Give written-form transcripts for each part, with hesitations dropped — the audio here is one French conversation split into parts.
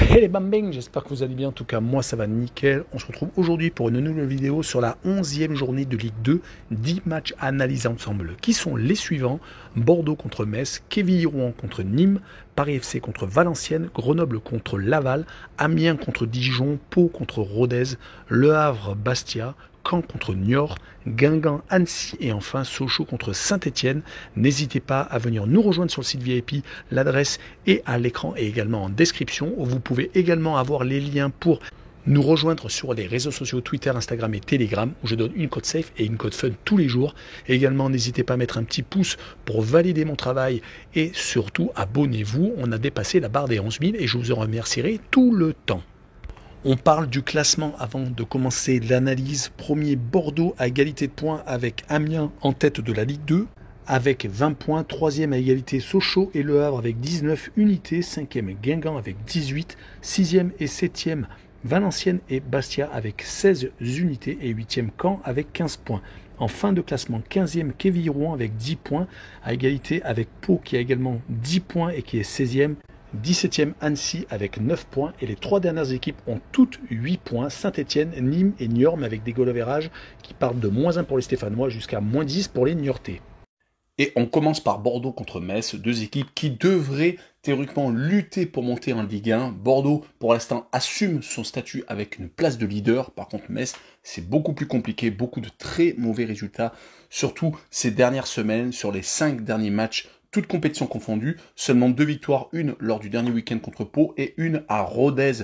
Hey les bambins, j'espère que vous allez bien, en tout cas moi ça va nickel. On se retrouve aujourd'hui pour une nouvelle vidéo sur la 11e journée de Ligue 2, 10 matchs à analyser ensemble, qui sont les suivants: Bordeaux contre Metz, Quevilly-Rouen contre Nîmes, Paris FC contre Valenciennes, Grenoble contre Laval, Amiens contre Dijon, Pau contre Rodez, Le Havre Bastia, Caen contre Niort, Guingamp, Annecy et enfin Sochaux contre Saint-Etienne. N'hésitez pas à venir nous rejoindre sur le site VIP, l'adresse est à l'écran et également en description. Vous pouvez également avoir les liens pour nous rejoindre sur les réseaux sociaux Twitter, Instagram et Telegram où je donne une code safe et une code fun tous les jours. Et également, n'hésitez pas à mettre un petit pouce pour valider mon travail et surtout abonnez-vous. On a dépassé la barre des 11 000 et je vous en remercierai tout le temps. On parle du classement avant de commencer l'analyse. Premier, Bordeaux à égalité de points avec Amiens en tête de la Ligue 2 avec 20 points. Troisième à égalité, Sochaux et Le Havre avec 19 unités. Cinquième, Guingamp avec 18. Sixième et septième, Valenciennes et Bastia avec 16 unités. Et huitième, Caen avec 15 points. En fin de classement, 15e, Quevilly-Rouen avec 10 points, à égalité avec Pau qui a également 10 points et qui est 16e. 17e Annecy avec 9 points et les trois dernières équipes ont toutes 8 points. Saint-Etienne, Nîmes et Niort, mais avec des goal average qui partent de -1 pour les Stéphanois jusqu'à -10 pour les Niortais. Et on commence par Bordeaux contre Metz, deux équipes qui devraient théoriquement lutter pour monter en Ligue 1. Bordeaux, pour l'instant, assume son statut avec une place de leader. Par contre, Metz, c'est beaucoup plus compliqué, beaucoup de très mauvais résultats, surtout ces dernières semaines, sur les 5 derniers matchs, toutes compétitions confondues, seulement 2 victoires, une lors du dernier week-end contre Pau et une à Rodez.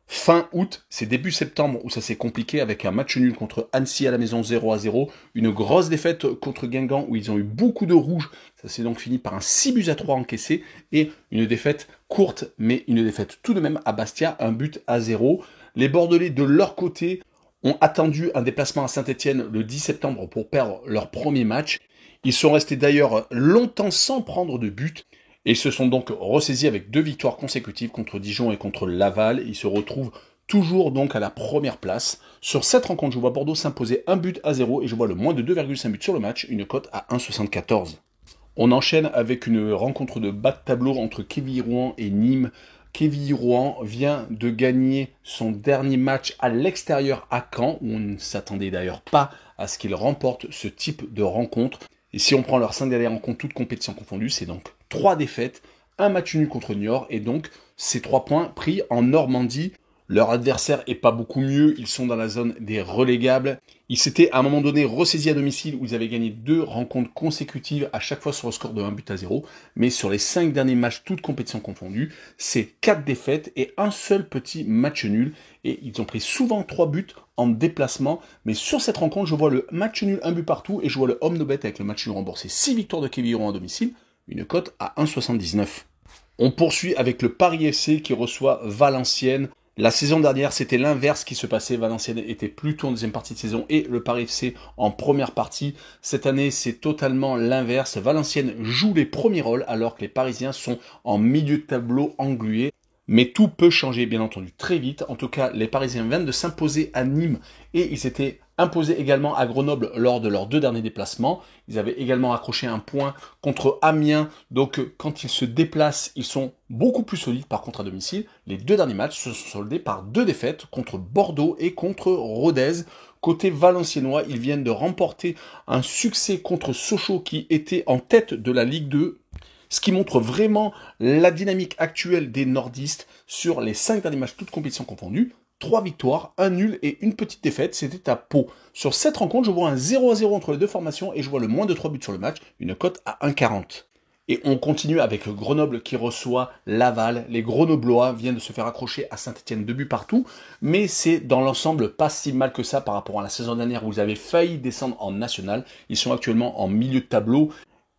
Fin août, c'est début septembre où ça s'est compliqué avec un match nul contre Annecy à la maison 0-0, une grosse défaite contre Guingamp où ils ont eu beaucoup de rouges, ça s'est donc fini par un 6-3 encaissé et une défaite courte mais une défaite tout de même à Bastia, 1-0. Les Bordelais de leur côté ont attendu un déplacement à Saint-Etienne le 10 septembre pour perdre leur premier match. Ils sont restés d'ailleurs longtemps sans prendre de but et se sont donc ressaisis avec 2 victoires consécutives contre Dijon et contre Laval. Ils se retrouvent toujours donc à la première place. Sur cette rencontre, je vois Bordeaux s'imposer 1-0 et je vois le moins de 2,5 buts sur le match, une cote à 1,74. On enchaîne avec une rencontre de bas de tableau entre Quevilly-Rouen et Nîmes. Quevilly-Rouen vient de gagner son dernier match à l'extérieur à Caen, où on ne s'attendait d'ailleurs pas à ce qu'il remporte ce type de rencontre. Et si on prend leurs 5 dernières rencontres, toutes compétitions confondues, c'est donc 3 défaites, un match nul contre Niort, et donc ces 3 points pris en Normandie. Leur adversaire est pas beaucoup mieux, ils sont dans la zone des relégables. Ils s'étaient à un moment donné ressaisis à domicile où ils avaient gagné 2 rencontres consécutives à chaque fois sur le score de 1-0. Mais sur les 5 derniers matchs, toutes compétitions confondues, c'est 4 défaites et un seul petit match nul. Et ils ont pris souvent 3 buts en déplacement. Mais sur cette rencontre, je vois le match nul, 1 but partout, et je vois le homme no bet avec le match nul remboursé. 6 victoires de Quevilly-Rouen à domicile, une cote à 1,79. On poursuit avec le Paris FC qui reçoit Valenciennes. La saison dernière, c'était l'inverse qui se passait. Valenciennes était plutôt en deuxième partie de saison et le Paris FC en première partie. Cette année, c'est totalement l'inverse. Valenciennes joue les premiers rôles alors que les Parisiens sont en milieu de tableau englués. Mais tout peut changer, bien entendu, très vite. En tout cas, les Parisiens viennent de s'imposer à Nîmes et ils s'étaient imposés également à Grenoble lors de leurs 2 derniers déplacements. Ils avaient également accroché un point contre Amiens. Donc, quand ils se déplacent, ils sont beaucoup plus solides. Par contre, à domicile, les 2 derniers matchs se sont soldés par 2 défaites contre Bordeaux et contre Rodez. Côté valenciennois, ils viennent de remporter un succès contre Sochaux qui était en tête de la Ligue 2. Ce qui montre vraiment la dynamique actuelle des nordistes sur les 5 derniers matchs, toutes compétitions confondues. 3 victoires, 1 nul et une petite défaite, c'était à Pau. Sur cette rencontre, je vois un 0-0 entre les deux formations et je vois le moins de 3 buts sur le match, une cote à 1,40. Et on continue avec Grenoble qui reçoit Laval. Les Grenoblois viennent de se faire accrocher à Saint-Etienne 2 buts partout, mais c'est dans l'ensemble pas si mal que ça par rapport à la saison dernière où ils avaient failli descendre en national. Ils sont actuellement en milieu de tableau.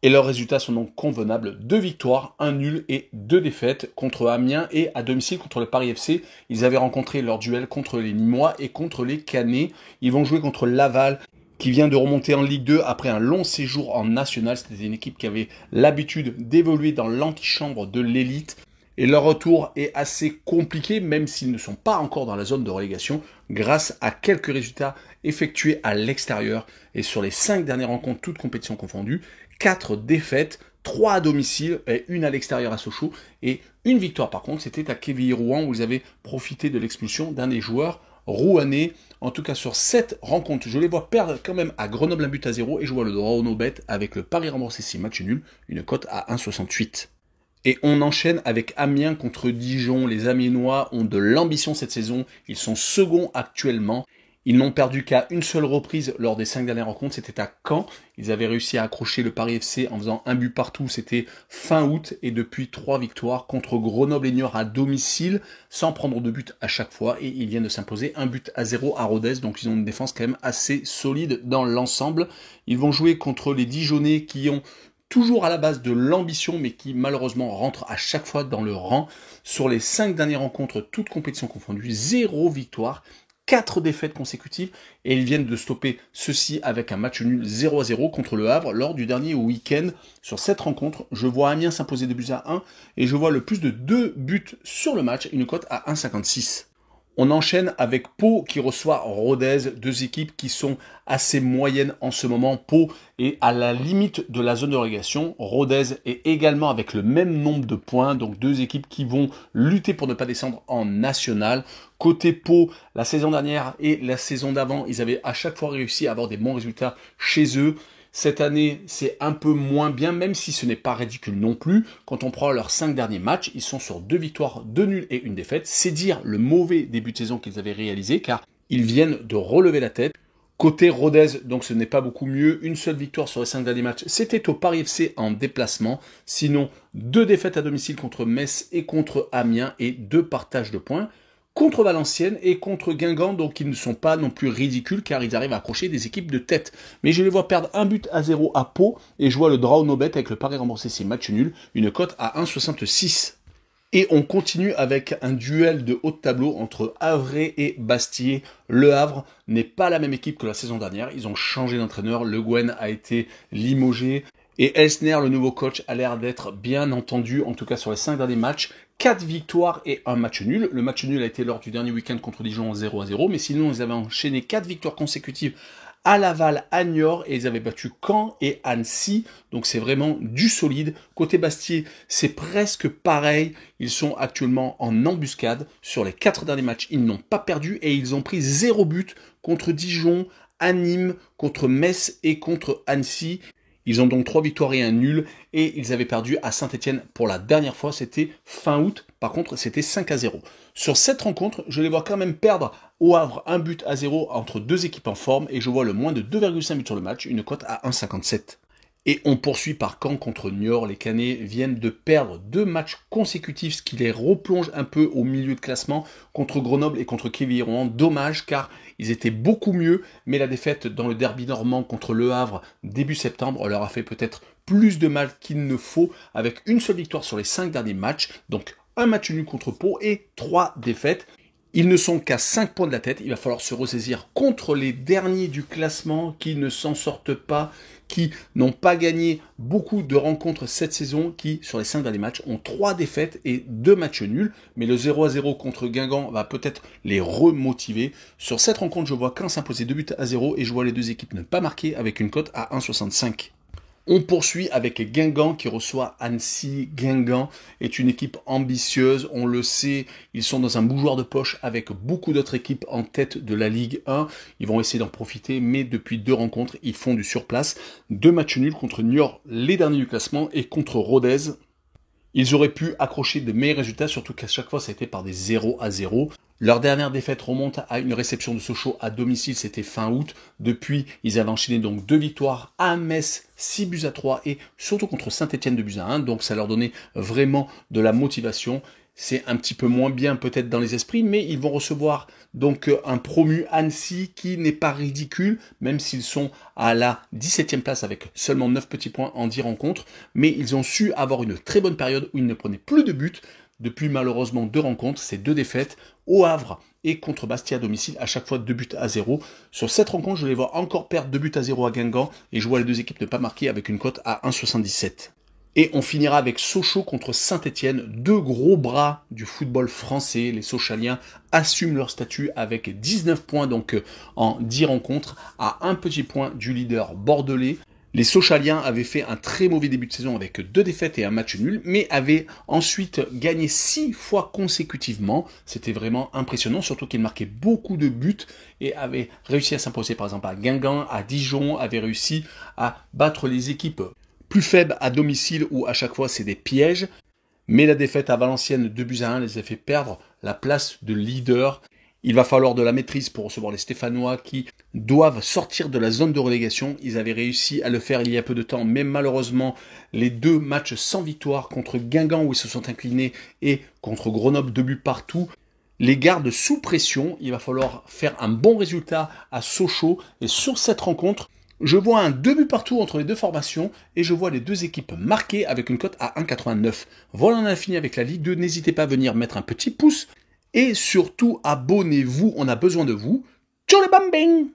Et leurs résultats sont donc convenables. 2 victoires, 1 nul et 2 défaites contre Amiens et à domicile contre le Paris FC. Ils avaient rencontré leur duel contre les Nîmois et contre les Canets. Ils vont jouer contre Laval qui vient de remonter en Ligue 2 après un long séjour en national. C'était une équipe qui avait l'habitude d'évoluer dans l'antichambre de l'élite. Et leur retour est assez compliqué, même s'ils ne sont pas encore dans la zone de relégation, grâce à quelques résultats effectués à l'extérieur. Et sur les 5 dernières rencontres, toutes compétitions confondues, 4 défaites, 3 à domicile et 1 à l'extérieur à Sochaux. Et une victoire par contre, c'était à Quevilly-Rouen où ils avaient profité de l'expulsion d'un des joueurs rouennais. En tout cas sur cette rencontre, je les vois perdre quand même à Grenoble 1-0 et je vois le draw no bet avec le pari remboursé 6 match nul, une cote à 1,68. Et on enchaîne avec Amiens contre Dijon. Les Amiénois ont de l'ambition cette saison. Ils sont seconds actuellement. Ils n'ont perdu qu'à une seule reprise lors des 5 dernières rencontres. C'était à Caen. Ils avaient réussi à accrocher le Paris FC en faisant un but partout. C'était fin août. Et depuis 3 victoires contre Grenoble et Niort à domicile, sans prendre de but à chaque fois. Et ils viennent de s'imposer 1-0 à Rodez. Donc ils ont une défense quand même assez solide dans l'ensemble. Ils vont jouer contre les Dijonais qui ont toujours à la base de l'ambition, mais qui malheureusement rentre à chaque fois dans le rang. Sur les 5 dernières rencontres, toutes compétitions confondues, 0 victoire, 4 défaites consécutives, et ils viennent de stopper ceci avec un match nul 0-0 contre le Havre lors du dernier week-end. Sur cette rencontre, je vois Amiens s'imposer 2-1, et je vois le plus de 2 buts sur le match, une cote à 1,56. On enchaîne avec Pau qui reçoit Rodez, 2 équipes qui sont assez moyennes en ce moment. Pau est à la limite de la zone de relégation. Rodez est également avec le même nombre de points, donc 2 équipes qui vont lutter pour ne pas descendre en national. Côté Pau, la saison dernière et la saison d'avant, ils avaient à chaque fois réussi à avoir des bons résultats chez eux. Cette année, c'est un peu moins bien, même si ce n'est pas ridicule non plus. Quand on prend leurs 5 derniers matchs, ils sont sur 2 victoires, 2 nuls et 1 défaite. C'est dire le mauvais début de saison qu'ils avaient réalisé, car ils viennent de relever la tête. Côté Rodez, donc ce n'est pas beaucoup mieux. Une seule victoire sur les 5 derniers matchs, c'était au Paris FC en déplacement. Sinon, 2 défaites à domicile contre Metz et contre Amiens et 2 partages de points. Contre Valenciennes et contre Guingamp, donc ils ne sont pas non plus ridicules car ils arrivent à accrocher des équipes de tête. Mais je les vois perdre 1-0 à Pau et je vois le draw no bet avec le pari remboursé 6 match nul, une cote à 1,66. Et on continue avec un duel de haut de tableau entre Havre et Bastier. Le Havre n'est pas la même équipe que la saison dernière, ils ont changé d'entraîneur, Le Guen a été limogé. Et Elsner, le nouveau coach, a l'air d'être bien entendu, en tout cas sur les 5 derniers matchs. 4 victoires et un match nul. Le match nul a été lors du dernier week-end contre Dijon 0-0, mais sinon ils avaient enchaîné 4 victoires consécutives à Laval, à Niort, et ils avaient battu Caen et Annecy, donc c'est vraiment du solide. Côté Bastier, c'est presque pareil, ils sont actuellement en embuscade. Sur les 4 derniers matchs, ils n'ont pas perdu et ils ont pris 0 but contre Dijon, à Nîmes, contre Metz et contre Annecy. Ils ont donc 3 victoires et un nul, et ils avaient perdu à Saint-Etienne pour la dernière fois, c'était fin août, par contre c'était 5-0. Sur cette rencontre, je les vois quand même perdre au Havre 1-0 entre 2 équipes en forme, et je vois le moins de 2,5 buts sur le match, une cote à 1,57. Et on poursuit par Caen contre Niort. Les Canets viennent de perdre 2 matchs consécutifs, ce qui les replonge un peu au milieu de classement contre Grenoble et contre Quevilly-Rouen. Dommage car ils étaient beaucoup mieux, mais la défaite dans le derby normand contre Le Havre début septembre leur a fait peut-être plus de mal qu'il ne faut, avec une seule victoire sur les 5 derniers matchs, donc un match nul contre Pau et 3 défaites. Ils ne sont qu'à 5 points de la tête, il va falloir se ressaisir contre les derniers du classement qui ne s'en sortent pas, qui n'ont pas gagné beaucoup de rencontres cette saison, qui sur les 5 derniers matchs ont 3 défaites et 2 matchs nuls, mais le 0-0 contre Guingamp va peut-être les remotiver. Sur cette rencontre, je vois Caen s'imposer 2-0 et je vois les 2 équipes ne pas marquer avec une cote à 1,65. On poursuit avec Guingamp qui reçoit Annecy. Guingamp est une équipe ambitieuse, on le sait, ils sont dans un bougeoir de poche avec beaucoup d'autres équipes en tête de la Ligue 1. Ils vont essayer d'en profiter, mais depuis 2 rencontres, ils font du surplace. 2 matchs nuls contre Niort, les derniers du classement, et contre Rodez. Ils auraient pu accrocher de meilleurs résultats, surtout qu'à chaque fois, ça a été par des 0-0. Leur dernière défaite remonte à une réception de Sochaux à domicile, c'était fin août. Depuis, ils avaient enchaîné donc 2 victoires à Metz, 6-3, et surtout contre Saint-Etienne 2-1. Donc ça leur donnait vraiment de la motivation. C'est un petit peu moins bien peut-être dans les esprits, mais ils vont recevoir donc un promu Annecy qui n'est pas ridicule, même s'ils sont à la 17e place avec seulement 9 petits points en 10 rencontres. Mais ils ont su avoir une très bonne période où ils ne prenaient plus de buts. Depuis malheureusement 2 rencontres, c'est 2 défaites au Havre et contre Bastia à domicile, à chaque fois 2-0. Sur cette rencontre, je les vois encore perdre 2-0 à Guingamp et je vois les 2 équipes ne pas marquer avec une cote à 1,77. Et on finira avec Sochaux contre Saint-Etienne, deux gros bras du football français. Les Sochaliens assument leur statut avec 19 points donc en 10 rencontres, à un petit point du leader bordelais. Les Sochaliens avaient fait un très mauvais début de saison avec 2 défaites et un match nul, mais avaient ensuite gagné 6 fois consécutivement. C'était vraiment impressionnant, surtout qu'ils marquaient beaucoup de buts et avaient réussi à s'imposer par exemple à Guingamp, à Dijon, avaient réussi à battre les équipes plus faibles à domicile où à chaque fois c'est des pièges. Mais la défaite à Valenciennes 2-1 les a fait perdre la place de leader. Il va falloir de la maîtrise pour recevoir les Stéphanois qui doivent sortir de la zone de relégation. Ils avaient réussi à le faire il y a peu de temps, mais malheureusement, les 2 matchs sans victoire contre Guingamp où ils se sont inclinés et contre Grenoble 2 buts partout, les gardent sous pression. Il va falloir faire un bon résultat à Sochaux. Et sur cette rencontre, je vois un 2 buts partout entre les deux formations et je vois les deux équipes marquées avec une cote à 1,89. Voilà, on a fini avec la Ligue 2. N'hésitez pas à venir mettre un petit pouce. Et surtout, abonnez-vous, on a besoin de vous. Tchou le bambing!